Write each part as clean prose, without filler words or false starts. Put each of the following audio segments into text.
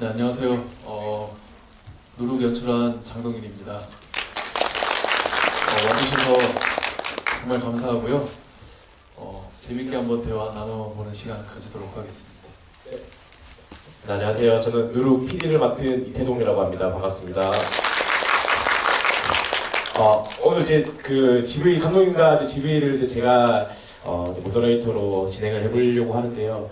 네, 안녕하세요. 누룩 연출한 장동윤입니다. 와주셔서 정말 감사하고요. 재밌게 한번 대화 나눠보는 시간 가지도록 하겠습니다. 네, 안녕하세요. 저는 누룩 PD를 맡은 이태동이라고 합니다. 반갑습니다. 오늘 이제 그 GV 감독님과 이제 GV를 이제 제가 이제 모더레이터로 진행을 해보려고 하는데요.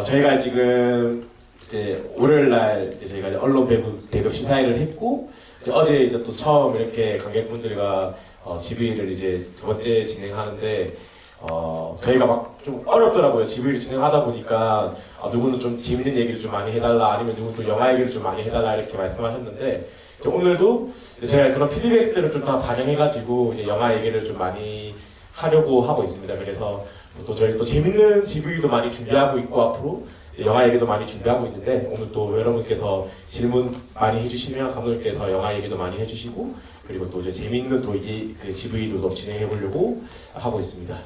저희가 지금 이제 월요일날 이제 저희가 이제 언론 배급 시사회를 했고 어제 이제 또 처음 이렇게 관객분들과 GV를 이제 두 번째 진행하는데 저희가 막 좀 어렵더라고요. GV를 진행하다 보니까 누구는 좀 재밌는 얘기를 좀 많이 해달라, 아니면 누구는 또 영화 얘기를 좀 많이 해달라 이렇게 말씀하셨는데 오늘도 제가 그런 피드백들을 좀 다 반영해가지고 이제 영화 얘기를 좀 많이 하려고 하고 있습니다. 그래서 또 저희 또 재밌는 GV도 많이 준비하고 있고 앞으로 영화 얘기도 많이 준비하고 있는데 오늘 또 여러분께서 질문 많이 해주시면 감독님께서 영화 얘기도 많이 해주시고 그리고 또 이제 재밌는 또 그 GV도 또 진행해 보려고 하고 있습니다.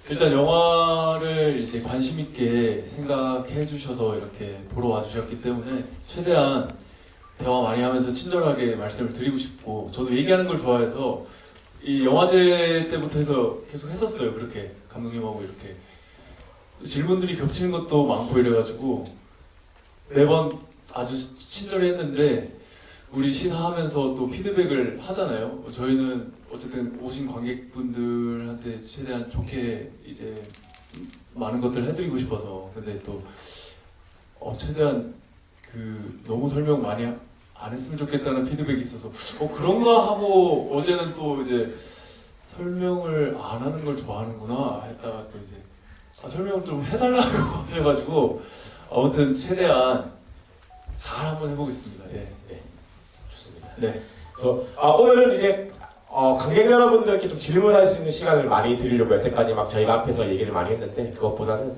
일단 영화를 이제 관심 있게 생각해 주셔서 이렇게 보러 와주셨기 때문에 최대한 대화 많이 하면서 친절하게 말씀을 드리고 싶고, 저도 얘기하는 걸 좋아해서 이 영화제 때부터 해서 계속 했었어요. 그렇게 감독님하고 이렇게 또 질문들이 겹치는 것도 많고 이래가지고 매번 아주 친절히 했는데, 우리 시사하면서 또 피드백을 하잖아요. 저희는 어쨌든 오신 관객분들한테 최대한 좋게 이제 많은 것들을 해드리고 싶어서. 근데 또 최대한 그 너무 설명 많이 안 했으면 좋겠다는 피드백이 있어서 그런가 하고 어제는 또 이제 설명을 안 하는 걸 좋아하는구나 했다가 또 이제 설명을 좀 해달라고 하셔가지고 아무튼 최대한 잘 한번 해보겠습니다. 예. 네, 좋습니다. 네. 그래서 오늘은 이제 관객 여러분들께 좀 질문할 수 있는 시간을 많이 드리려고 여태까지 막 저희가 앞에서 얘기를 많이 했는데, 그것보다는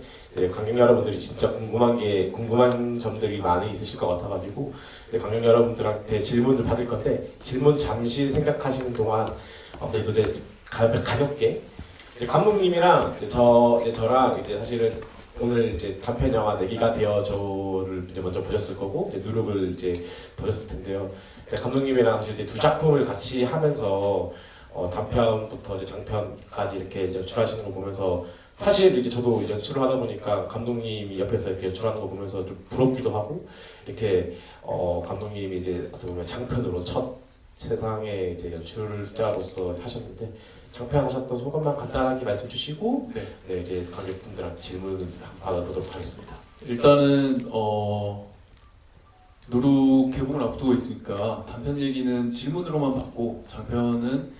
관객 여러분들이 진짜 궁금한 점들이 많이 있으실 것 같아가지고 관객 여러분들한테 질문을 받을 건데, 질문 잠시 생각하시는 동안 그래도 이제 가볍게 이제 감독님이랑 저랑 이제 사실은 오늘 이제 단편 영화 내기가 되어줘를 이제 먼저 보셨을 거고 이제 누룩을 이제 보셨을 텐데요. 감독님이랑 사실 이제 두 작품을 같이 하면서 단편부터 이제 장편까지 이렇게 연출하시는 거 보면서 사실 이제 저도 연출을 하다 보니까 감독님이 옆에서 이렇게 연출하는 거 보면서 좀 부럽기도 하고, 이렇게 감독님이 이제 어떻게 보면 장편으로 첫 세상에 이제 연출자로서 하셨는데 장편 하셨던 소감만 간단하게 말씀 주시고 네, 이제 관객분들한테 질문을 받아보도록 하겠습니다. 일단은 누룩 개봉을 앞두고 있으니까 단편 얘기는 질문으로만 받고, 장편은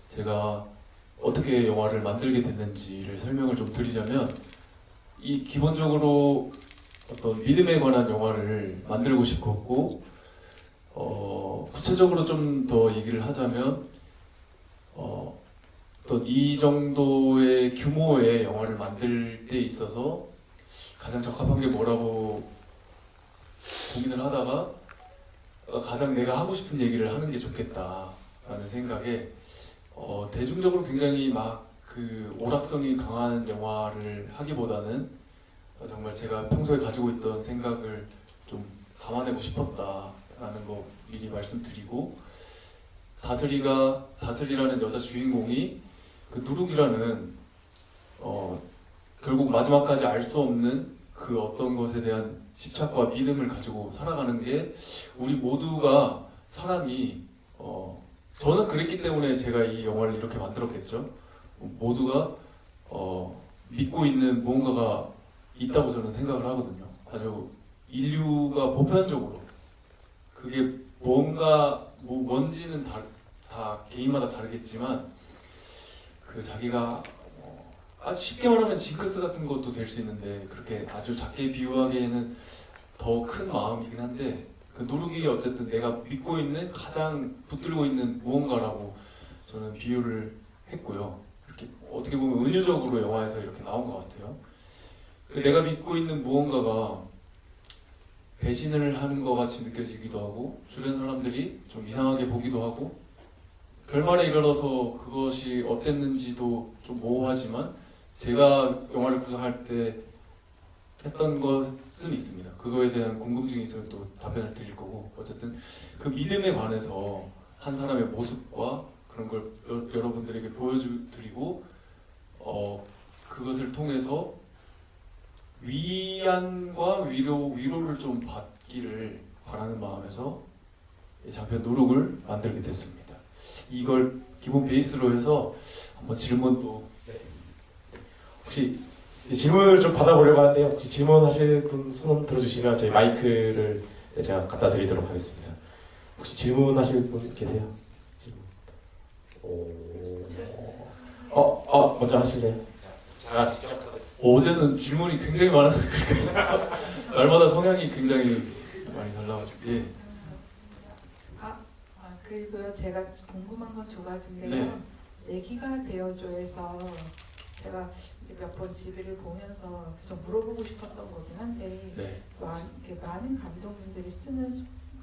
제가 어떻게 영화를 만들게 됐는지를 설명을 좀 드리자면, 이 기본적으로 어떤 믿음에 관한 영화를 만들고 싶었고, 구체적으로 좀 더 얘기를 하자면 어떤 이 정도의 규모의 영화를 만들 때 있어서 가장 적합한 게 뭐라고 고민을 하다가 가장 내가 하고 싶은 얘기를 하는 게 좋겠다라는 생각에 대중적으로 굉장히 막 그 오락성이 강한 영화를 하기보다는 정말 제가 평소에 가지고 있던 생각을 좀 담아내고 싶었다라는 거 미리 말씀드리고, 다슬이라는 여자 주인공이 그 누룩이라는 결국 마지막까지 알 수 없는 그 어떤 것에 대한 집착과 믿음을 가지고 살아가는 게, 우리 모두가 사람이 저는 그랬기 때문에 제가 이 영화를 이렇게 만들었겠죠. 모두가 믿고 있는 무언가가 있다고 저는 생각을 하거든요. 아주 인류가 보편적으로 그게 뭔지는 다 개인마다 다르겠지만 그 자기가 아주 쉽게 말하면 징크스 같은 것도 될 수 있는데, 그렇게 아주 작게 비유하기에는 더 큰 마음이긴 한데, 그 누룩이 어쨌든 내가 믿고 있는 가장 붙들고 있는 무언가라고 저는 비유를 했고요. 이렇게 어떻게 보면 은유적으로 영화에서 이렇게 나온 것 같아요. 내가 믿고 있는 무언가가 배신을 하는 것 같이 느껴지기도 하고, 주변 사람들이 좀 이상하게 보기도 하고, 결말에 이르러서 그것이 어땠는지도 좀 모호하지만 제가 영화를 구상할 때 했던 것은 있습니다. 그거에 대한 궁금증이 있으면 또 답변을 드릴 거고 어쨌든 그 믿음에 관해서 한 사람의 모습과 그런 걸 여러분들에게 보여드리고 그것을 통해서 위안과 위로를 좀 받기를 바라는 마음에서 장편 누룩을 만들게 됐습니다. 이걸 기본 베이스로 해서 한번 질문도 혹시 질문을 좀 받아보려고 하는데요. 혹시 질문하실 분 손 들어주시면 저희 마이크를 제가 갖다 드리도록 하겠습니다. 혹시 질문하실 분 계세요? 질문. 먼저 하실래요? 제가 직접 어제는 질문이 굉장히 많아서 그렇게 있어서 날마다 성향이 굉장히 많이 달라가지고 예. 그리고요 제가 궁금한 건 두 가지인데요. 네. 얘기가 되어줘에서 제가 몇 번 집을 보면서 계속 물어보고 싶었던 거긴 한데 네. 이렇게 많은 감독님들이 쓰는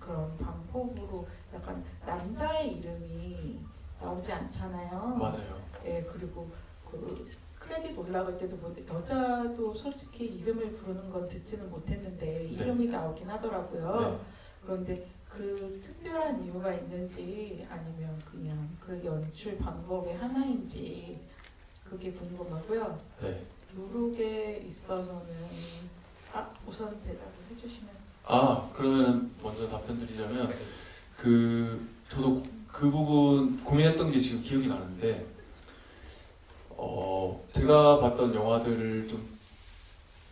그런 방법으로 약간 남자의 이름이 나오지 않잖아요. 맞아요. 예, 그리고 그 크레딧 올라갈 때도 뭐 여자도 솔직히 이름을 부르는 건 듣지는 못했는데 이름이 나오긴 하더라고요. 네. 그런데 그 특별한 이유가 있는지 아니면 그냥 그 연출 방법의 하나인지 그게 궁금하고요. 네. 누룩에 있어서는 우선 대답을 해주시면. 그러면은 먼저 답변 드리자면 저도 그 부분 고민했던 게 지금 기억이 나는데 제가 봤던 영화들을 좀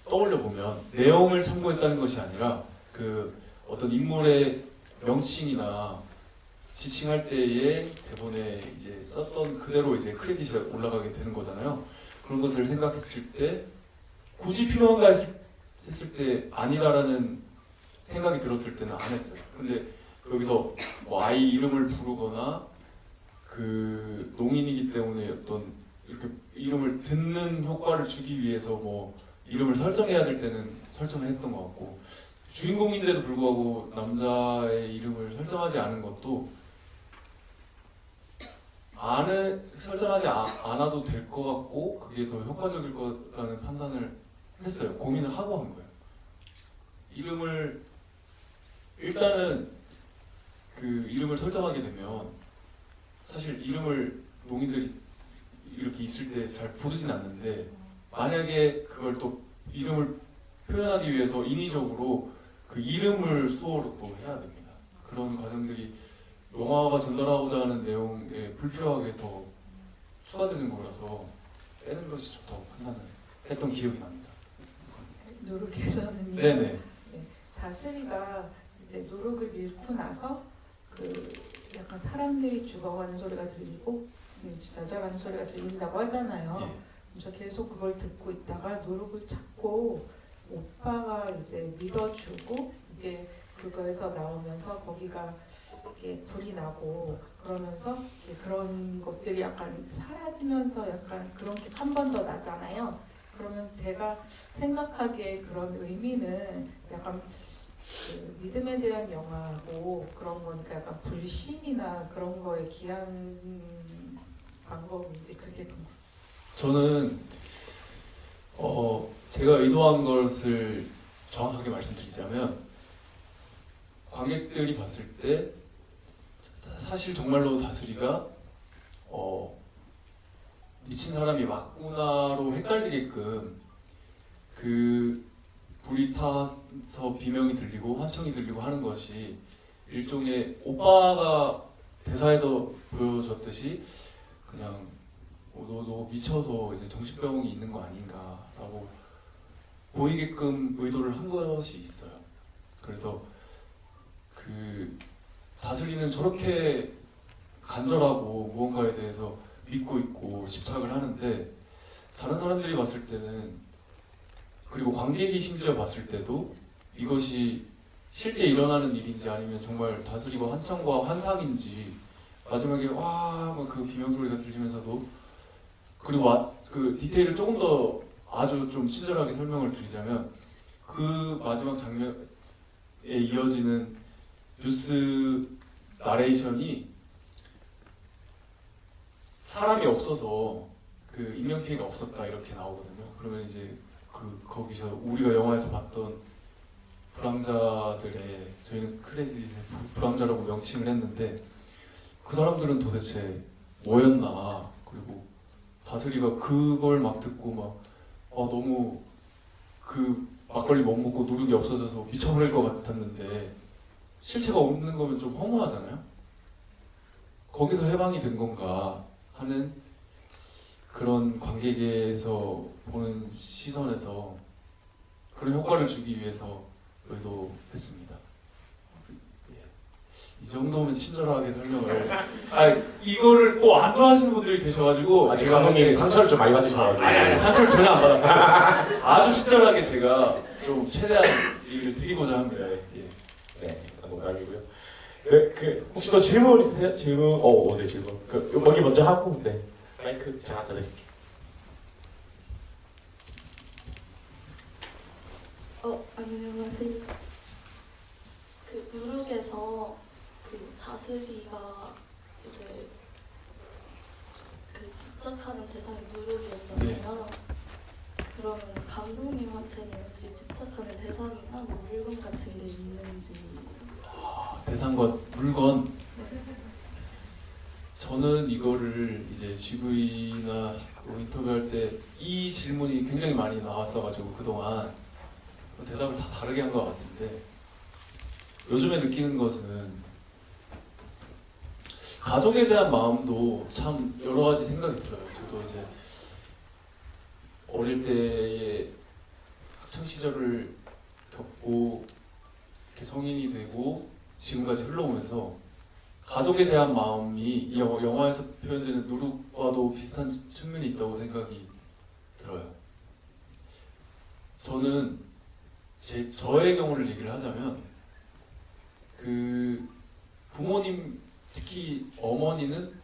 떠올려 보면 내용을 참고했다는 것이 아니라 그 어떤 인물의 명칭이나 지칭할 때의 대본에 이제 썼던 그대로 이제 크레딧이 올라가게 되는 거잖아요. 그런 것을 생각했을 때 굳이 필요한가 했을 때 아니다라는 생각이 들었을 때는 안 했어요. 근데 여기서 뭐 아이 이름을 부르거나 그 농인이기 때문에 어떤 이렇게 이름을 듣는 효과를 주기 위해서 뭐 이름을 설정해야 될 때는 설정을 했던 것 같고 주인공인데도 불구하고 남자의 이름을 설정하지 않은 것도 설정하지 않아도 될 것 같고 그게 더 효과적일 거라는 판단을 했어요. 고민을 하고 한 거예요. 이름을 일단은 그 이름을 설정하게 되면 사실 이름을 농인들이 이렇게 있을 때 잘 부르진 않는데 만약에 그걸 또 이름을 표현하기 위해서 인위적으로 그 이름을 수어로 또 해야 됩니다. 그런 과정들이 영화가 전달하고자 하는 내용에 불필요하게 더 추가되는 거라서 빼는 것이 좋다고 판단을 했던 기억이 납니다. 누룩에서는요. 네네. 네, 다슬이가 이제 누룩을 밀고 나서 그 약간 사람들이 죽어가는 소리가 들리고 여자라는 소리가 들린다고 하잖아요. 예. 그래서 계속 그걸 듣고 있다가 누룩을 찾고 오빠가 이제 믿어주고 이게 그거에서 나오면서 거기가 이렇게 불이 나고 그러면서 그런 것들이 약간 사라지면서 약간 그런 게 한 번 더 나잖아요. 그러면 제가 생각하기에 그런 의미는 약간 그 믿음에 대한 영화고 그런 거니까 약간 불신이나 그런 거에 기한 방법인지 그게 궁금해요. 저는 제가 의도한 것을 정확하게 말씀드리자면 관객들이 봤을 때 사실 정말로 다스리가 미친 사람이 맞구나로 헷갈리게끔 그 불이 타서 비명이 들리고 환청이 들리고 하는 것이 일종의 오빠가 대사에도 보여줬듯이 그냥 너 미쳐서 이제 정신병이 있는 거 아닌가라고 보이게끔 의도를 한 것이 있어요. 그래서 그 다스리는 저렇게 간절하고 무언가에 대해서 믿고 있고 집착을 하는데 다른 사람들이 봤을 때는 그리고 관객이 심지어 봤을 때도 이것이 실제 일어나는 일인지 아니면 정말 다스리고 환청과 환상인지 마지막에 그 비명 소리가 들리면서도 그리고 그 디테일을 조금 더 아주 좀 친절하게 설명을 드리자면 그 마지막 장면에 이어지는 뉴스 나레이션이 사람이 없어서 그 인명 피해가 없었다 이렇게 나오거든요. 그러면 이제 거기서 우리가 영화에서 봤던 불황자들의 저희는 크레딧에 불황자라고 명칭을 했는데 그 사람들은 도대체 뭐였나 그리고 다스리가 그걸 막 듣고 막 너무 그 막걸리 못 먹고 누룩이 없어져서 미쳐버릴 것 같았는데 실체가 없는 거면 좀 허무하잖아요. 거기서 해방이 된 건가 하는 그런 관객에서 보는 시선에서 그런 효과를 주기 위해서 의도했습니다. 이 정도면 친절하게 설명을. 이거를 또 안 좋아하시는 분들이 계셔가지고 아직 감독님이 상처를 좀 많이 받으셔가지고. 아니 상처를 전혀 안 받았고 아주 친절하게 제가 좀 최대한 얘기를 드리고자 합니다. 예. 네, 농담이고요. 네, 혹시 또 질문 있으세요? 질문? 네, 질문. 여기 먼저 하고, 네, 마이크 제가 갖다 드릴게요. 안녕하세요. 그 누룩에서 그 다슬이가 이제 그 집착하는 대상이 누룩이었잖아요. 그러면 감독님한테는 혹시 집착하는 대상이나 뭐 물건 같은 게 있는지. 대상과 물건. 저는 이거를 이제 GV나 또 인터뷰할 때 이 질문이 굉장히 많이 나왔어가지고 그동안 대답을 다 다르게 한 것 같은데 요즘에 느끼는 것은 가족에 대한 마음도 참 여러 가지 생각이 들어요. 저도 이제 어릴 때의 학창 시절을 겪고 이렇게 성인이 되고 지금까지 흘러오면서 가족에 대한 마음이 이 영화에서 표현되는 누룩과도 비슷한 측면이 있다고 생각이 들어요. 저는 저의 경우를 얘기를 하자면 그 부모님 특히 어머니는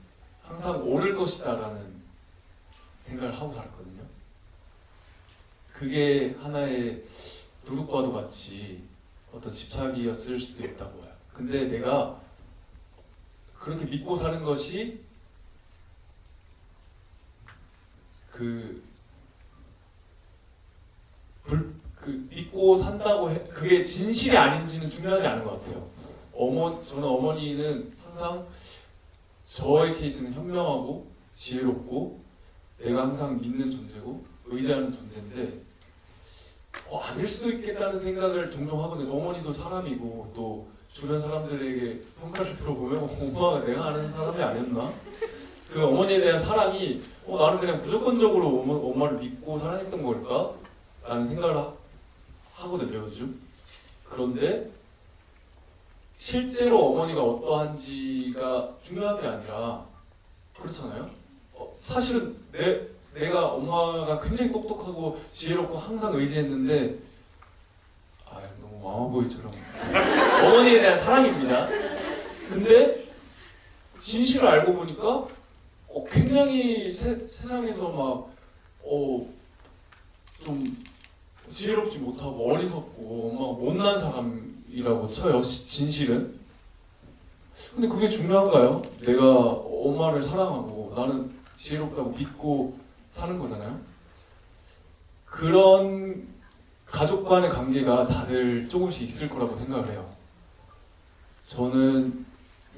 항상 옳을 것이다라는 생각을 하고 살았거든요. 그게 하나의 누룩과도 같이 어떤 집착이었을 수도 있다고 봐요. 근데 내가 그렇게 믿고 사는 것이 믿고 산다고 그게 진실이 아닌지는 중요하지 않은 것 같아요. 저는 어머니는 항상 저의 케이스는 현명하고 지혜롭고 내가 항상 믿는 존재고 의지하는 존재인데 아닐 수도 있겠다는 생각을 종종 하거든요. 어머니도 사람이고 또 주변 사람들에게 평가를 들어보면 엄마가 내가 아는 사람이 아니었나? 그 어머니에 대한 사랑이 나는 그냥 무조건적으로 엄마를 믿고 사랑했던 걸까? 라는 생각을 하거든요 요즘. 그런데 실제로 어머니가 어떠한지가 중요한 게 아니라 그렇잖아요. 사실은 내가 엄마가 굉장히 똑똑하고 지혜롭고 항상 의지했는데 너무 마마보이처럼 어머니에 대한 사랑입니다. 근데 진실을 알고 보니까 굉장히 세상에서 막 좀 지혜롭지 못하고 어리석고 엄마가 못난 사람이라고 쳐요. 진실은. 근데 그게 중요한가요? 내가 엄마를 사랑하고 나는 지혜롭다고 믿고 사는 거잖아요. 그런 가족 간의 관계가 다들 조금씩 있을 거라고 생각을 해요. 저는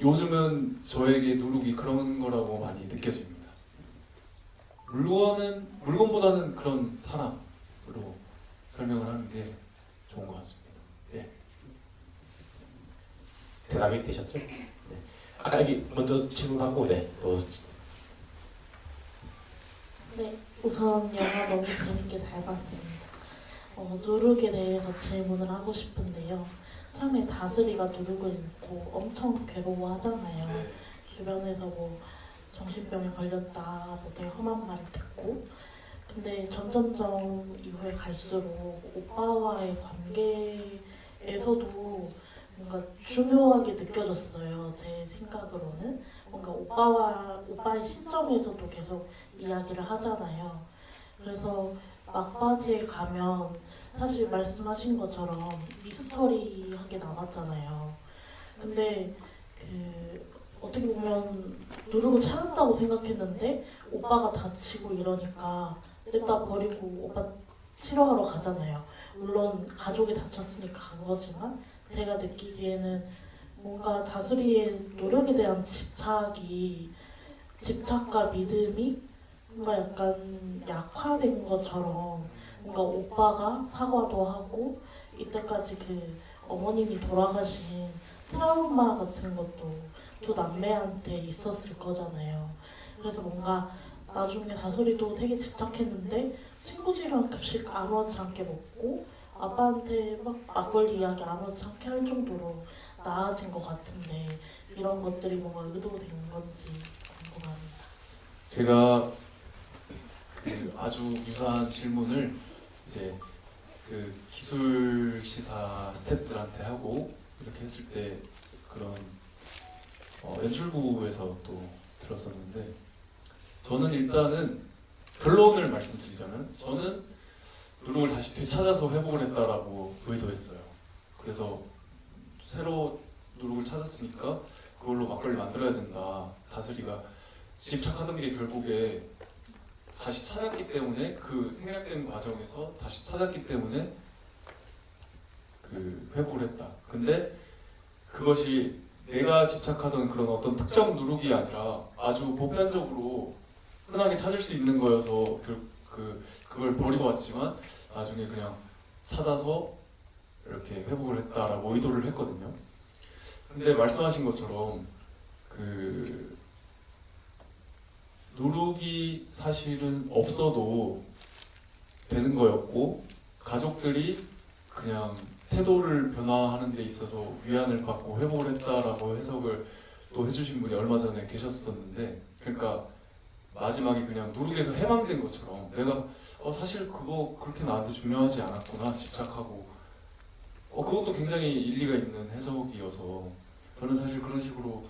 요즘은 저에게 누룩이 그런 거라고 많이 느껴집니다. 물건보다는 그런 사람으로 설명을 하는 게 좋은 것 같습니다. 예. 대답이 되셨죠? 네. 아까 여기 먼저 질문하고 또. 네, 우선 영화 너무 재밌게 잘 봤습니다. 누룩에 대해서 질문을 하고 싶은데요. 처음에 다슬이가 누룩을 입고 엄청 괴로워하잖아요. 주변에서 뭐 정신병에 걸렸다, 뭐 되게 험한 말을 듣고. 근데 점점점 이후에 갈수록 오빠와의 관계에서도 뭔가 중요하게 느껴졌어요. 제 생각으로는 뭔가 오빠의 시점에서도 계속 이야기를 하잖아요. 그래서 막바지에 가면 사실 말씀하신 것처럼 미스터리하게 남았잖아요. 근데 어떻게 보면 누르고 찾았다고 생각했는데 오빠가 다치고 이러니까 냅다 버리고 오빠 치료하러 가잖아요. 물론 가족이 다쳤으니까 간 거지만 제가 느끼기에는 뭔가 다스리의 누룩에 대한 집착과 믿음이 뭔가 약간 약화된 것처럼 뭔가 오빠가 사과도 하고 이때까지 그 어머님이 돌아가신 트라우마 같은 것도 두 남매한테 있었을 거잖아요. 그래서 뭔가 나중에 다솔이도 되게 집착했는데 친구들이랑 급식 아무렇지 않게 먹고 아빠한테 막 막걸리 이야기 아무렇지 않게 할 정도로 나아진 것 같은데 이런 것들이 뭔가 의도된 건지 궁금합니다. 제가 그 아주 유사한 질문을 이제 그 기술 시사 스태프들한테 하고 이렇게 했을 때 그런 연출부에서 또 들었었는데 저는 일단은 결론을 말씀드리자면 저는 누룩을 다시 되찾아서 회복을 했다라고 의도했어요. 그래서 새로 누룩을 찾았으니까 그걸로 막걸리 만들어야 된다. 다스리가 집착하던 게 결국에 다시 찾았기 때문에 그 생략된 과정에서 다시 찾았기 때문에 그 회복을 했다. 근데 그것이 내가 집착하던 그런 어떤 특정 누룩이 아니라 아주 보편적으로 흔하게 찾을 수 있는 거여서 그걸 버리고 왔지만 나중에 그냥 찾아서 이렇게 회복을 했다라고 의도를 했거든요. 근데 말씀하신 것처럼 그 누룩이 사실은 없어도 되는 거였고 가족들이 그냥 태도를 변화하는 데 있어서 위안을 받고 회복을 했다라고 해석을 또 해주신 분이 얼마 전에 계셨었는데 그러니까 마지막에 그냥 누룩에서 해방된 것처럼 내가 사실 그거 그렇게 나한테 중요하지 않았구나 집착하고 그것도 굉장히 일리가 있는 해석이어서 저는 사실 그런 식으로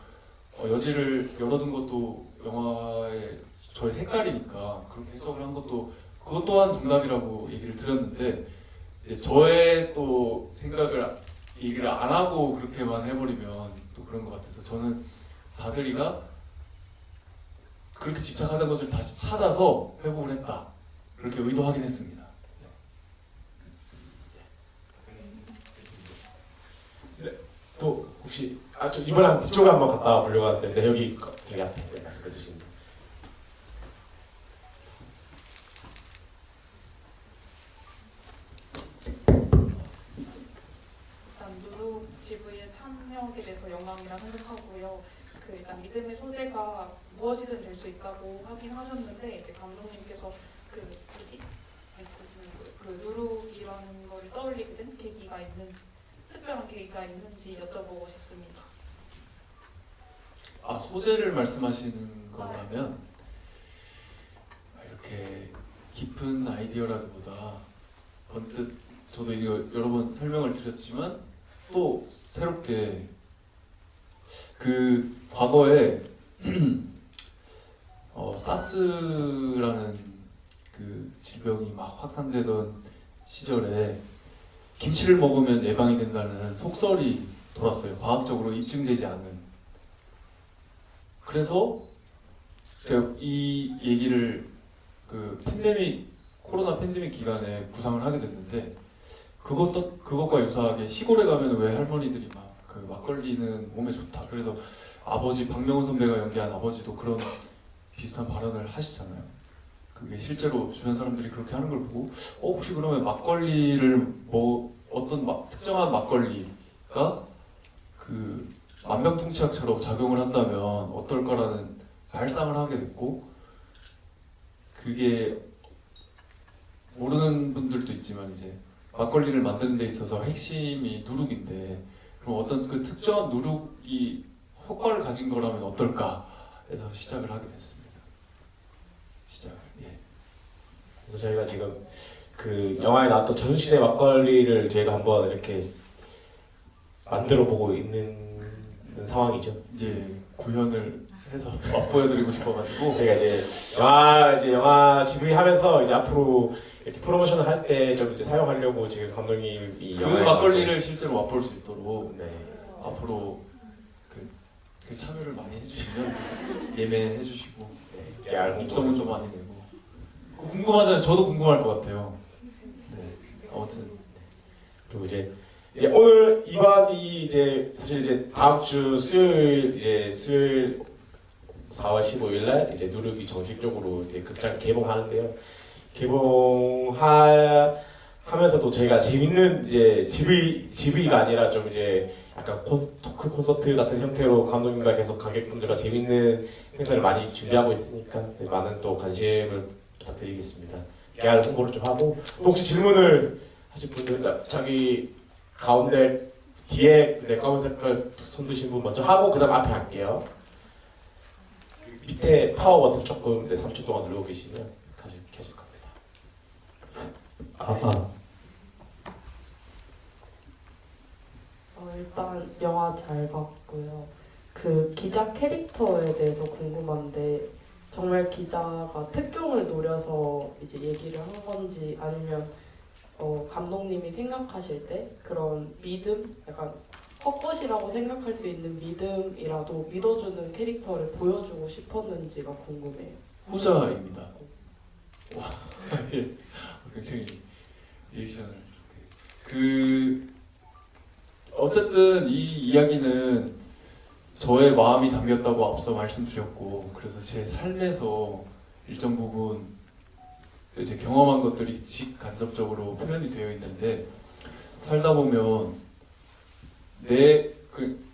여지를 열어둔 것도 영화의 저의 색깔이니까 그렇게 해석을 한 것도 그것 또한 정답이라고 얘기를 드렸는데 이제 저의 또 생각을 얘기를 안 하고 그렇게만 해버리면 또 그런 것 같아서 저는 다슬이가 그렇게 집착하던 것을 다시 찾아서 회복을 했다 그렇게 의도하긴 했습니다. 또 혹시 저 이번에 한 뒤쪽에 한번 갔다 보려고 하는데 네, 여기 저기 앞에 마스크 쓰시는 분. 일단 누룩 GV에 참여하게 돼서 영광이라 생각하고요. 그 일단 믿음의 소재가 무엇이든 될 수 있다고 하긴 하셨는데 이제 감독님께서 그 뭐지? 그 누룩이라는 걸 떠올리게 된 계기가 있는 특별한 계기가 있는지 여쭤보고 싶습니다. 소재를 말씀하시는 거라면 이렇게 깊은 아이디어라기보다 번뜩 저도 이거 여러 번 설명을 드렸지만 또 새롭게 그 과거에 사스라는 그 질병이 막 확산되던 시절에 김치를 먹으면 예방이 된다는 속설이 돌았어요. 과학적으로 입증되지 않은. 그래서 제가 이 얘기를 그 코로나 팬데믹 기간에 구상을 하게 됐는데 그것과 유사하게 시골에 가면 왜 할머니들이 막 그 막걸리는 몸에 좋다. 그래서 아버지 박명훈 선배가 연기한 아버지도 그런 비슷한 발언을 하시잖아요. 그게 실제로 주변 사람들이 그렇게 하는 걸 보고 혹시 그러면 막걸리를 어떤 특정한 막걸리가 그 만병통치약처럼 작용을 한다면 어떨까라는 발상을 하게 됐고 그게 모르는 분들도 있지만 이제 막걸리를 만드는 데 있어서 핵심이 누룩인데 그럼 어떤 그 특정한 누룩이 효과를 가진 거라면 어떨까 해서 시작을 하게 됐습니다. 그래서 저희가 지금 그 영화에 나왔던 전신의 막걸리를 저희가 한번 이렇게 만들어 보고 있는 상황이죠. 이제 구현을 해서 맛보여드리고 싶어가지고 저희가 이제 영화 GV 하면서 이제 앞으로 이렇게 프로모션을 할 때 좀 이제 사용하려고 지금 감독님이 그 막걸리를 실제로 맛볼 수 있도록 네. 앞으로 그 참여를 많이 해주시면 예매해주시고 네, 입소문 좀 많이 내고 궁금하잖아요. 저도 궁금할 것 같아요. 아무튼 그리고 이제 오늘 이반이 이제 사실 이제 다음 주 수요일 4월 15일 날 이제 누르기 정식적으로 이제 극장 개봉하는데요. 개봉하면서도 저희가 재밌는 이제 GV가 아니라 좀 이제 약간 토크 콘서트 같은 형태로 감독님과 계속 관객분들과 재밌는 행사를 많이 준비하고 있으니까 많은 또 관심을 부탁드리겠습니다. 개할 홍보를 좀 하고 또 혹시 질문을 하실 분들 자기 가운데 뒤에 가운 색깔 손 드신 분 먼저 하고 그다음 앞에 할게요. 밑에 파워 버튼 조금 3초 동안 누르고 계시면 켜질 겁니다. 일단 영화 잘 봤고요. 그 기자 캐릭터에 대해서 궁금한데 정말 기자가 특종을 노려서 이제 얘기를 한 건지 아니면 감독님이 생각하실 때 그런 믿음, 약간 헛것이라고 생각할 수 있는 믿음이라도 믿어주는 캐릭터를 보여주고 싶었는지가 궁금해요. 후자입니다. 와, 예. 굉장히 리액션을 좋게. 어쨌든 이 이야기는 저의 마음이 담겼다고 앞서 말씀드렸고, 그래서 제 삶에서 일정 부분 이제 경험한 것들이 직간접적으로 표현이 되어 있는데, 살다 보면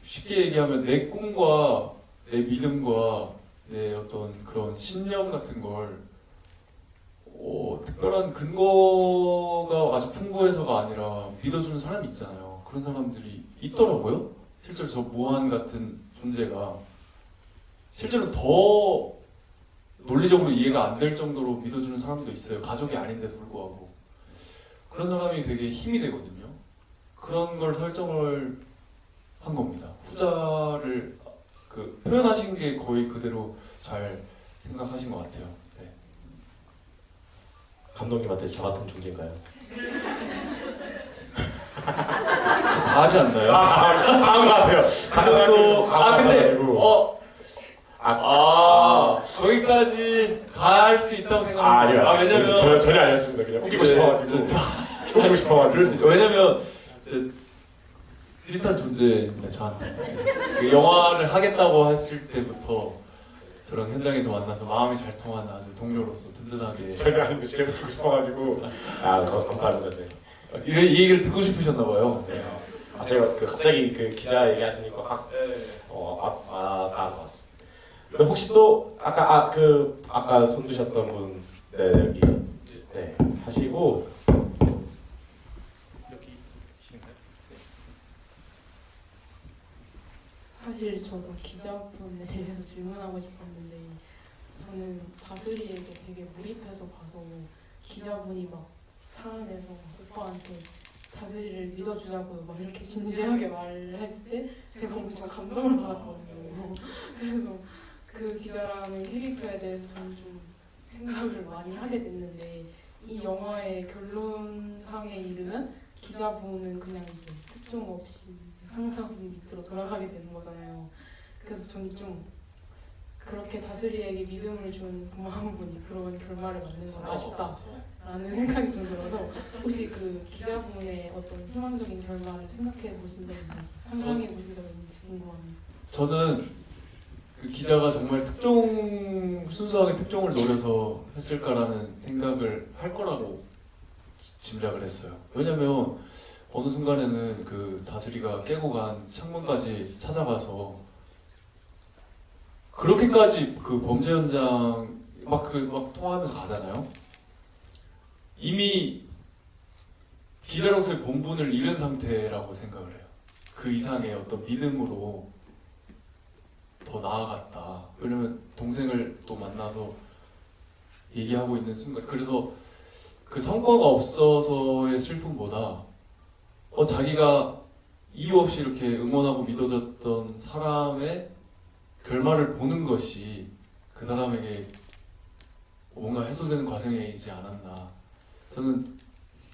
쉽게 얘기하면 내 꿈과 내 믿음과 내 어떤 그런 신념 같은 걸 특별한 근거가 아주 풍부해서가 아니라 믿어주는 사람이 있잖아요. 그런 사람들이 있더라고요. 실제로 저 무한 같은 존재가 실제로 더 논리적으로 이해가 안 될 정도로 믿어주는 사람도 있어요. 가족이 아닌데도 불구하고. 그런 사람이 되게 힘이 되거든요. 그런 걸 설정을 한 겁니다. 후자를 표현하신 게 거의 그대로 잘 생각하신 것 같아요. 네. 감독님한테 저 같은 존재인가요? 좀 과하지 않나요? 과한 것 같아요. 거기까지 갈 수 있다고 생각합니다. 왜냐면 전혀 아니었습니다. 그냥 웃기고 싶어가지고. 웃기고 싶어가지고. 그럴 수 있죠. 왜냐면 비슷한 존재입니다, 저한테. 그 영화를 하겠다고 했을 때부터 저랑 현장에서 만나서 마음이 잘 통하는 아주 동료로서 든든하게. 전혀 아닌데 진짜 웃기고 싶어가지고. 감사합니다. 네. 이 얘기를 듣고 싶으셨나 봐요. 네. 제가 갑자기 기자 얘기하시니까 나온 것 같습니다. 근데 혹시 또 아까 손 드셨던 분, 네 여기 네 하시고. 사실 저도 기자분에 대해서 질문하고 싶었는데 저는 다스리에게 되게 몰입해서 봐서 기자분이 막 차 안에서 오빠한테 다스리를 믿어주자고 막 이렇게 진지하게 말을 했을 때 제가 엄청 감동을 받았거든요. 그래서 그 기자라는 캐릭터에 대해서 저는 좀 생각을 많이 하게 됐는데 이 영화의 결론상에 이르면 기자분은 그냥 이제 특종 없이 이제 상사분 밑으로 돌아가게 되는 거잖아요. 그래서 저는 좀 그렇게 다스리에게 믿음을 준 고마운 분이 그런 결말을 맞는 건 아쉽다라는 생각이 좀 들어서 혹시 그 기자분의 어떤 희망적인 결말을 생각해 보신 적이 있는지 상상해 보신 적이 있는지 궁금합니다. 저는 그 기자가 정말 순수하게 특종을 노려서 했을까라는 생각을 할 거라고 짐작을 했어요. 왜냐면 어느 순간에는 그 다스리가 깨고 간 창문까지 찾아가서 그렇게까지 그 범죄 현장 막 통화하면서 가잖아요. 이미 기자로서의 본분을 잃은 상태라고 생각을 해요. 그 이상의 어떤 믿음으로 더 나아갔다. 왜냐면 동생을 또 만나서 얘기하고 있는 순간, 그래서 그 성과가 없어서의 슬픔보다 자기가 이유 없이 이렇게 응원하고 믿어줬던 사람의 결말을 보는 것이 그 사람에게 뭔가 해소되는 과정이지 않았나. 저는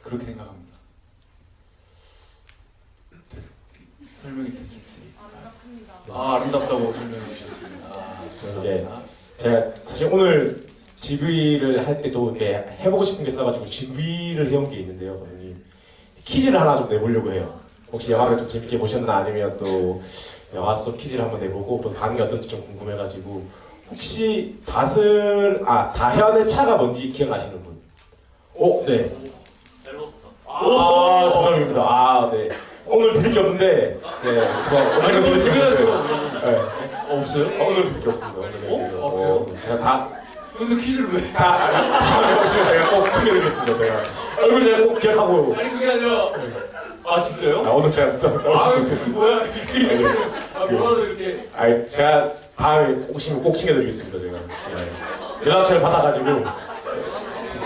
그렇게 생각합니다. 설명이 됐을지. 아름답다고 설명해 주셨습니다. 이제 제가 사실 오늘 GV를 할 때도 이렇게 해보고 싶은 게 있어가지고 준비를 해온 게 있는데요, 감독님. 퀴즈를 하나 좀 내보려고 해요. 혹시 영화를 좀 재밌게 보셨나 아니면 또 영화 속 퀴즈를 한번 내보고 또 반응이 어떤지 좀 궁금해가지고 혹시 다현의 차가 뭔지 기억나시는 분? 네. 아 정답입니다. 네. 오늘 드릴 게 없는데 아니 오늘 그걸 드릴 게 드려야죠. 없는데, 네. 없어요? 오늘 드릴 게 없습니다. 오늘 지금 그래요? 제가 다 근데 퀴즈를 왜? 다음에 오시면 제가 꼭 챙겨드리겠습니다. 제가 얼굴 제가 꼭 기억하고 아니 그게 아니라 진짜요? 오늘 제가 그 뭐야? 뭐라도 이렇게 제가 다음에 오시면 꼭 챙겨드리겠습니다. 제가 연락처를 받아가지고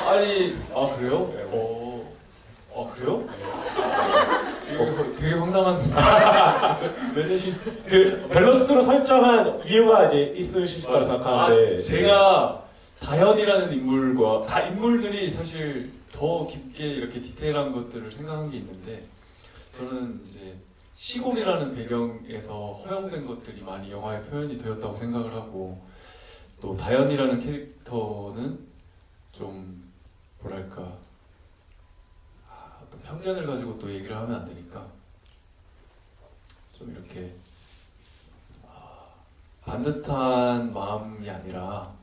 아니 그래요? 그래요? 이거 되게 황당한 매니지. 그 밸런스로 설정한 이유가 이제 있으실 거라 생각하는데 제가 다현이라는 인물과 인물들이 사실 더 깊게 이렇게 디테일한 것들을 생각한 게 있는데 저는 이제 시골이라는 배경에서 허용된 것들이 많이 영화에 표현이 되었다고 생각을 하고 또 다현이라는 캐릭터는 좀 뭐랄까 어떤 편견을 가지고 또 얘기를 하면 안 되니까 좀 이렇게 반듯한 마음이 아니라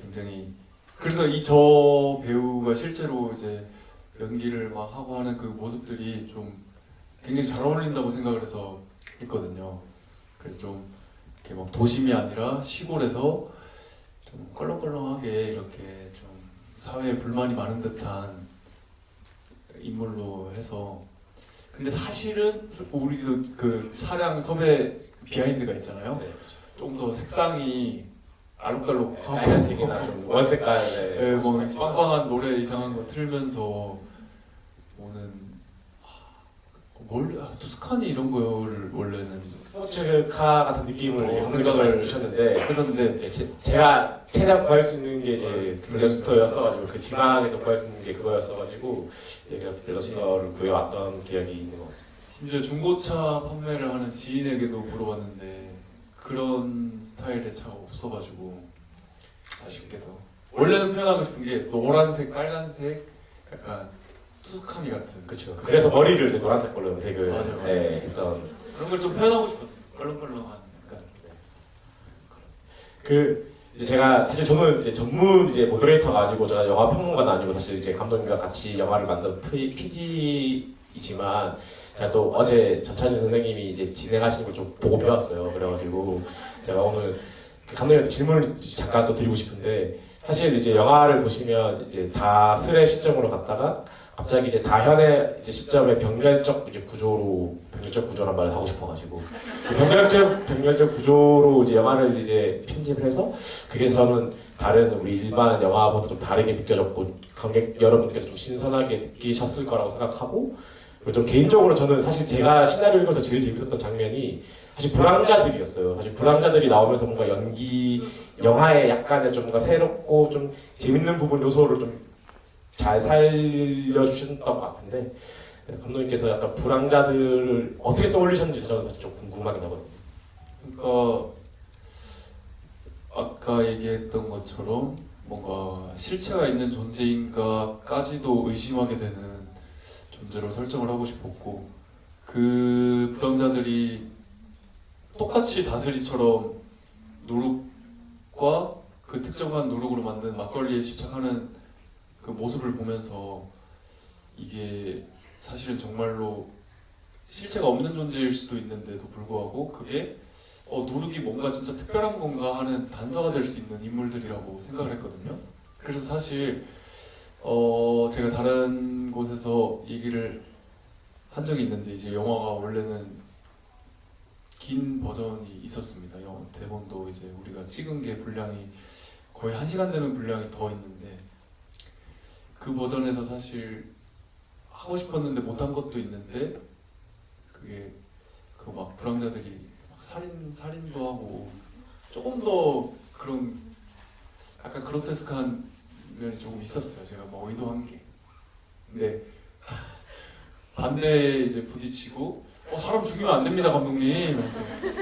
굉장히 그래서 저 배우가 실제로 이제 연기를 막 하고 하는 그 모습들이 좀 굉장히 잘 어울린다고 생각을 해서 했거든요. 그래서 좀 이렇게 막 도심이 아니라 시골에서 좀 껄렁껄렁하게 이렇게 좀 사회에 불만이 많은 듯한 인물로 해서 근데 사실은 우리도 그 차량 섭외 비하인드가 있잖아요. 좀 더 색상이 알록달록하고 빨간색이나 좀 원색깔의 뭐 빵빵한 노래 이상한 거 틀면서 오는 투스카니 이런 거를 원래는 스포츠카 같은 느낌을 이제 감독님께서 말씀 주셨는데 했었는데 제가 최대한 구할 수 있는 게 이제 블러스터였어가지고 그 지방에서 구할 수 있는 게 그거였어가지고 제가 블러스터를 구해왔던 기억이 있는 것 같습니다. 심지어 중고차 판매를 하는 지인에게도 물어봤는데 그런 스타일의 차가 없어가지고 아쉽게도 원래는 표현하고 싶은 게 노란색, 빨간색 약간 투스카니 같은 그렇죠. 그래서 머리를 이제 노란색 걸로 염색을 맞아요. 했던 그런 걸 좀 표현하고 싶었어요. 껄렁껄렁한 약간 이제 제가 사실 저는 이제 전문 이제 모더레이터가 아니고 제가 영화 평론가는 아니고 사실 이제 감독님과 같이 영화를 만든 PD이지만 제가 또 어제 전찬일 선생님이 이제 진행하시는 걸 좀 보고 배웠어요. 그래가지고 제가 오늘 감독님한테 질문을 잠깐 또 드리고 싶은데 사실 이제 영화를 보시면 이제 다슬의 시점으로 갔다가 갑자기 이제 다현의 이제 시점에 병렬적 구조란 말을 하고 싶어가지고 병렬적 구조로 이제 영화를 이제 편집을 해서 그게 저는 다른 우리 일반 영화보다 좀 다르게 느껴졌고 관객 여러분들께서 좀 신선하게 느끼셨을 거라고 생각하고 그리고 좀 개인적으로 저는 사실 제가 시나리오 읽어서 제일 재밌었던 장면이 사실 불황자들이었어요. 사실 불황자들이 나오면서 뭔가 영화에 약간의 좀 뭔가 새롭고 좀 재밌는 부분 요소를 좀 잘 살려주셨던 것 같은데 감독님께서 약간 불황자들을 어떻게 떠올리셨는지 저는 사실 좀 궁금하긴 하거든요. 그러니까 아까 얘기했던 것처럼 뭔가 실체가 있는 존재인가까지도 의심하게 되는 존재로 설정을 하고 싶었고 그 불황자들이 똑같이 다스리처럼 누룩과 그 특정한 누룩으로 만든 막걸리에 집착하는 그 모습을 보면서 이게 사실은 정말로 실체가 없는 존재일 수도 있는데도 불구하고 그게 누룩이 뭔가 진짜 특별한 건가 하는 단서가 될 수 있는 인물들이라고 생각을 했거든요. 그래서 사실 제가 다른 곳에서 얘기를 한 적이 있는데 이제 영화가 원래는 긴 버전이 있었습니다. 대본도 이제 우리가 찍은 게 분량이 거의 1시간 되는 분량이 더 있는데 그 버전에서 사실 하고 싶었는데 못한 것도 있는데 그게 그 막 불황자들이 막 살인도 하고 조금 더 그런 약간 그로테스크한 면이 조금 있었어요. 제가 뭐 의도한 게. 근데 반대에 이제 부딪히고 사람 죽이면 안 됩니다 감독님.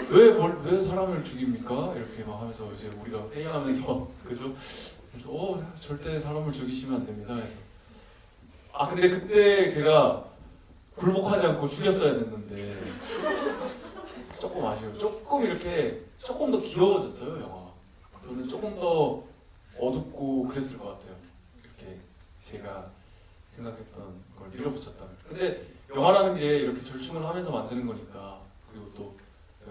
왜 사람을 죽입니까? 이렇게 막 하면서 이제 우리가 회의하면서 그죠? 그래서 절대 사람을 죽이시면 안 됩니다. 그래서 근데 그때 제가 굴복하지 않고 죽였어야 됐는데 조금 아쉬워요. 조금 이렇게 조금 더 귀여워졌어요 영화. 저는 조금 더 어둡고 그랬을 것 같아요. 이렇게 제가 생각했던 걸 밀어붙였다면. 근데 영화라는 게 이렇게 절충을 하면서 만드는 거니까, 그리고 또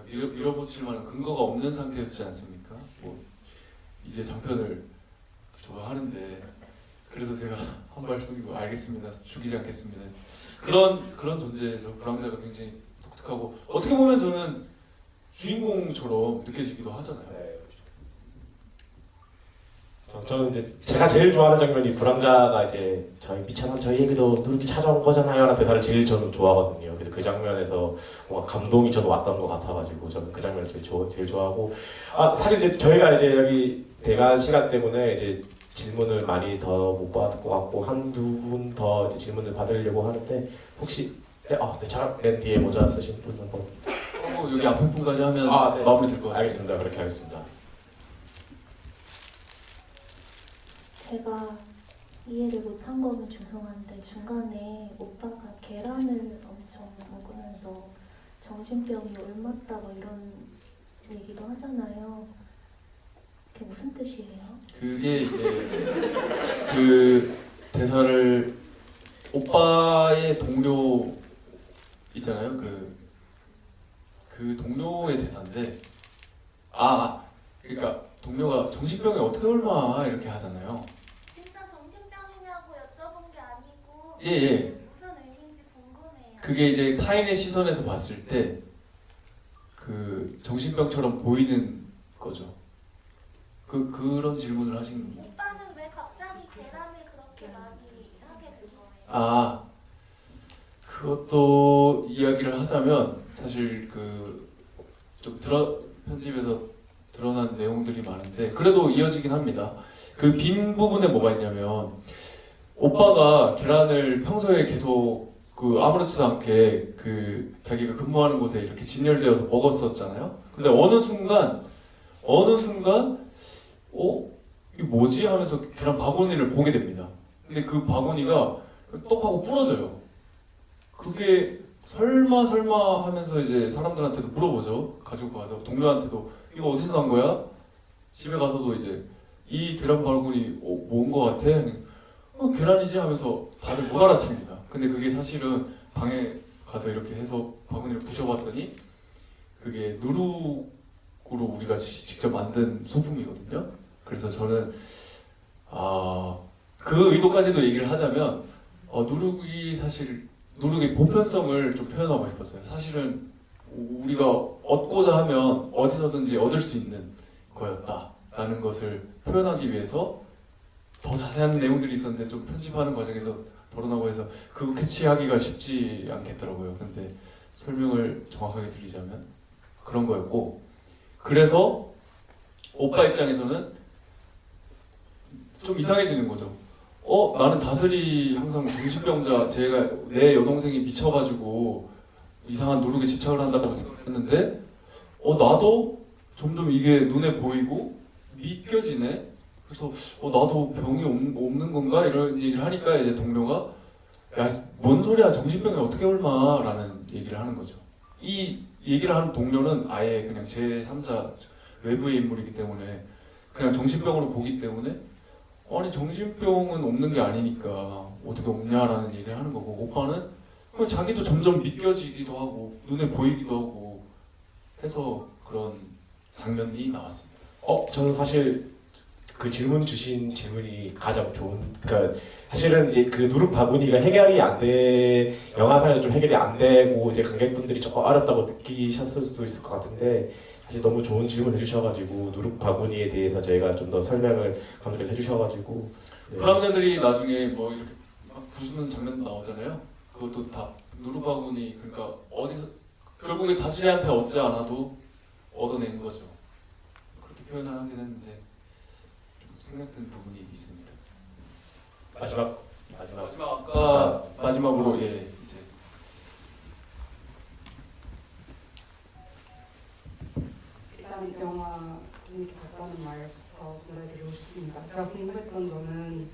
밀어붙일 만한 근거가 없는 상태였지 않습니까? 뭐 이제 장편을 좋아하는데, 그래서 제가 한 말씀이고 알겠습니다. 죽이지 않겠습니다. 그런 존재죠. 불황자가 굉장히 독특하고 어떻게 보면 저는 주인공처럼 느껴지기도 하잖아요. 네. 저는 이제 제가 제일 좋아하는 장면이 불황자가 이제 저희 미천한 저희에게도 누룩이 찾아온 거잖아요 라는 대사를 제일 저는 좋아하거든요. 그래서 그 장면에서 뭔가 감동이 저도 왔던 것 같아가지고 저는 그 장면을 제일 좋아하고, 사실 이제 저희가 이제 여기 대관 시간 때문에 이제 질문을 많이 더 못 받을 것 같고 한두 분 더 질문을 받으려고 하는데, 혹시 자, 맨 뒤에 모자 쓰신 분 한번. 여기 앞에 분까지 하면 네. 마무리 될 것 같아요. 알겠습니다. 그렇게 하겠습니다. 제가 이해를 못한 거면 죄송한데 중간에 오빠가 계란을 엄청 먹으면서 정신병이 옮았다 뭐 이런 얘기도 하잖아요. 그게 무슨 뜻이에요? 그게 이제 그 대사를 오빠의 동료 있잖아요. 그 동료의 대사인데, 그러니까 동료가 정신병이 어떻게 옮아 이렇게 하잖아요. 진짜 정신병이냐고 여쭤본 게 아니고 예. 무슨 의미인지 궁금해요. 그게 이제 타인의 시선에서 봤을 때 그 정신병처럼 보이는 거죠. 그런 질문을 하신. 오빠는 왜 갑자기 계란을 그렇게 많이 하게 된 거예요? 그것도 이야기를 하자면 사실 좀 편집에서 드러난 내용들이 많은데 그래도 이어지긴 합니다. 그 빈 부분에 뭐가 있냐면, 오빠가 계란을 평소에 계속 아무렇지도 않게 자기가 근무하는 곳에 이렇게 진열되어서 먹었었잖아요. 근데 어느 순간 이게 뭐지 하면서 계란 바구니를 보게 됩니다. 근데 그 바구니가 똑 하고 부러져요. 그게 설마 하면서 이제 사람들한테도 물어보죠. 가지고 가서 동료한테도 이거 어디서 난 거야? 집에 가서도 이제 이 계란 바구니 뭔 거 같아? 계란이지 하면서 다들 못 알아챕니다. 근데 그게 사실은 방에 가서 이렇게 해서 바구니를 부셔봤더니 그게 누룩으로 우리가 직접 만든 소품이거든요. 그래서 저는 그 의도까지도 얘기를 하자면 누룩의 보편성을 좀 표현하고 싶었어요. 사실은 우리가 얻고자 하면 어디서든지 얻을 수 있는 거였다라는 것을 표현하기 위해서 더 자세한 내용들이 있었는데 좀 편집하는 과정에서 덜어나고 해서 그거 캐치하기가 쉽지 않겠더라고요. 근데 설명을 정확하게 드리자면 그런 거였고, 그래서 오빠 입장에서는 좀 이상해지는 거죠. 나는 다슬이 항상 정신병자, 내 여동생이 미쳐가지고 이상한 누룩에 집착을 한다고 생각했는데 나도 점점 이게 눈에 보이고 믿겨지네. 그래서 나도 병이 없는 건가? 이런 얘기를 하니까 이제 동료가 뭔 소리야, 정신병이 어떻게 옮아? 라는 얘기를 하는 거죠. 이 얘기를 하는 동료는 아예 그냥 제3자 외부의 인물이기 때문에 그냥 정신병으로 보기 때문에 아니 정신병은 없는 게 아니니까 어떻게 없냐라는 얘기를 하는 거고, 오빠는 자기도 점점 믿겨지기도 하고 눈에 보이기도 하고 해서 그런 장면이 나왔습니다. 저는 사실 그 질문 주신 질문이 가장 좋은, 그러니까 사실은 이제 그 누룩 바구니가 영화상에서 좀 해결이 안 되고 이제 관객분들이 조금 어렵다고 느끼셨을 수도 있을 것 같은데, 사실 너무 좋은 질문 해주셔가지고 누룩 바구니에 대해서 저희가 좀 더 설명을 감독님께서 해주셔가지고. 네. 불황자들이 나중에 뭐 이렇게 막 부수는 장면도 나오잖아요. 그것도 다 누룩 바구니, 그러니까 어디서 결국에 다스리한테 얻지 않아도 얻어낸 거죠. 그렇게 표현을 하긴 했는데 좀 생략된 부분이 있습니다. 마지막으로 이제 일단 영화 재밌게 봤다는 말부터 전달드리고 싶습니다. 제가 궁금했던 점은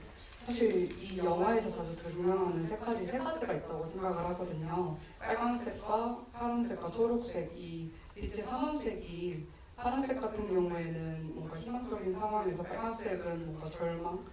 사실 사실 이 영화에서 자주 등장하는 색깔이 세 가지가 있다고 생각을 하거든요. 빨간색과 파란색과 초록색, 이 빛의 상황색이 파란색 같은 경우에는 뭔가 희망적인 상황에서, 빨간색은 뭔가 절망,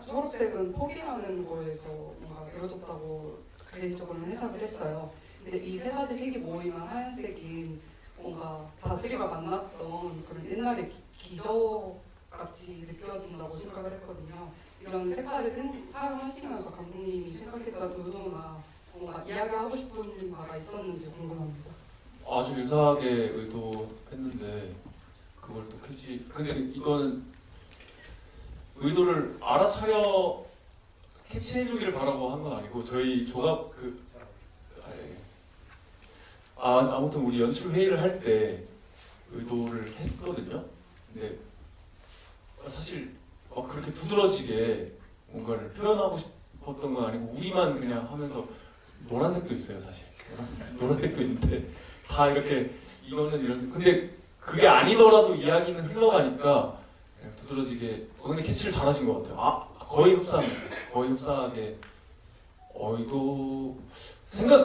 초록색은 포기라는 거에서 뭔가 이루어졌다고 개인적으로는 해석을 했어요. 근데 이 세 가지 색이 모이면 하얀색인 뭔가 다슬이가 만났던 그런 옛날의 기적같이 느껴진다고 생각을 했거든요. 이런 색깔을 사용하시면서 감독님이 생각했던 의도나 뭔가 이야기하고 싶은 바가 있었는지 궁금합니다. 아주 유사하게 의도했는데 그걸 또 근데 이거는 의도를 알아차려 캐치해주기를 바라고 한 건 아니고 저희 조갑 아무튼 우리 연출 회의를 할 때 의도를 했거든요. 근데 사실 그렇게 두드러지게 뭔가를 표현하고 싶었던 건 아니고 우리만 그냥 하면서 노란색도 있어요. 사실 노란색도 있는데 다 이렇게 이거는 이런 근데 그게 아니더라도 이야기는 흘러가니까 그냥 두드러지게 근데 캐치를 잘하신 것 같아요. 거의 흡사하게 이거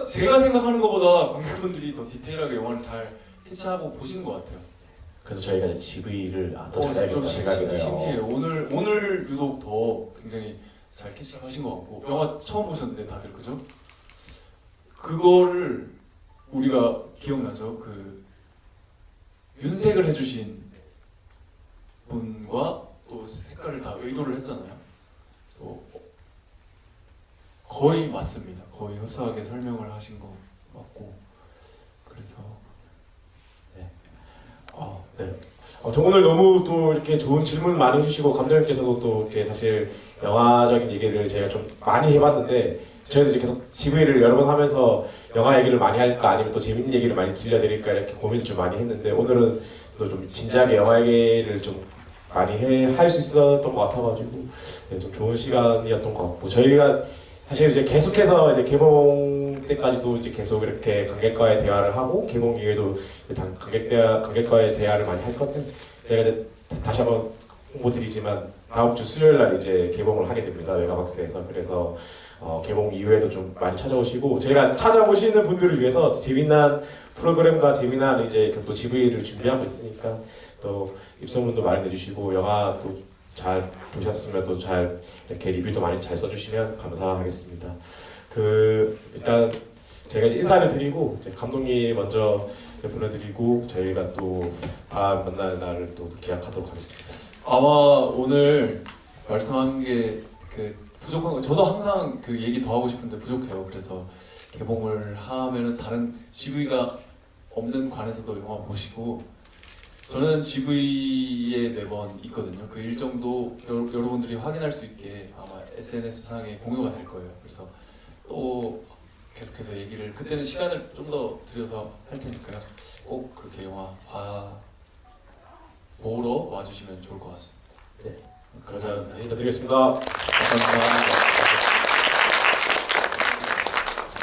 제가 생각하는 것보다 관객분들이 더 디테일하게 영화를 잘 캐치하고 보신 것 같아요. 그래서 저희가 이제 GV를 더 잘해야겠다 생각이 나요. 신기해요. 오늘 유독 더 굉장히 잘 캐치하신 것 같고 영화 처음 보셨는데 다들 그죠? 그거를 우리가 기억나죠? 그 윤색을 해주신 분과 또 색깔을 다 의도를 했잖아요. 그래서 거의 맞습니다. 거의 흡사하게 설명을 하신 것 같고 그래서 네. 저 오늘 너무 또 이렇게 좋은 질문 많이 해주시고 감독님께서도 또 이렇게 사실 영화적인 얘기를 제가 좀 많이 해봤는데 저희도 이제 계속 GV를 여러 번 하면서 영화 얘기를 많이 할까 아니면 또 재밌는 얘기를 많이 들려드릴까 이렇게 고민을 좀 많이 했는데 오늘은 또 좀 진지하게 영화 얘기를 좀 많이 할 수 있었던 것 같아가지고 좀 좋은 시간이었던 것 같고 저희가 사실 이제 계속해서 이제 개봉 때까지도 이제 계속 이렇게 관객과의 대화를 하고 개봉 이후에도 관객과의 대화를 많이 할 건데 제가 이제 다시 한번 홍보드리지만 다음 주 수요일 날 이제 개봉을 하게 됩니다. 메가박스에서. 그래서 개봉 이후에도 좀 많이 찾아오시고 저희가 찾아오시는 분들을 위해서 재미난 프로그램과 재미난 이제 또 GV를 준비하고 있으니까 또 입소문도 많이 내주시고 영화 또 잘 보셨으면 또 잘 이렇게 리뷰도 많이 잘 써주시면 감사하겠습니다. 일단 제가 이제 인사를 드리고 이제 감독님 먼저 이제 보내드리고 저희가 또 다음 만나는 날을 또 계약하도록 하겠습니다. 아마 오늘 말씀한 게 부족한 거 저도 항상 그 얘기 더 하고 싶은데 부족해요. 그래서 개봉을 하면은 다른 GV가 없는 관에서도 영화 보시고 저는 GV에 매번 있거든요. 그 일정도 여러분들이 확인할 수 있게 아마 SNS상에 공유가 될 거예요. 그래서 또 계속해서 얘기를 그때는 시간을 좀 더 들여서 할 테니까요. 꼭 그렇게 영화 보러 와주시면 좋을 것 같습니다. 네, 그러면 인사드리겠습니다. 감사합니다.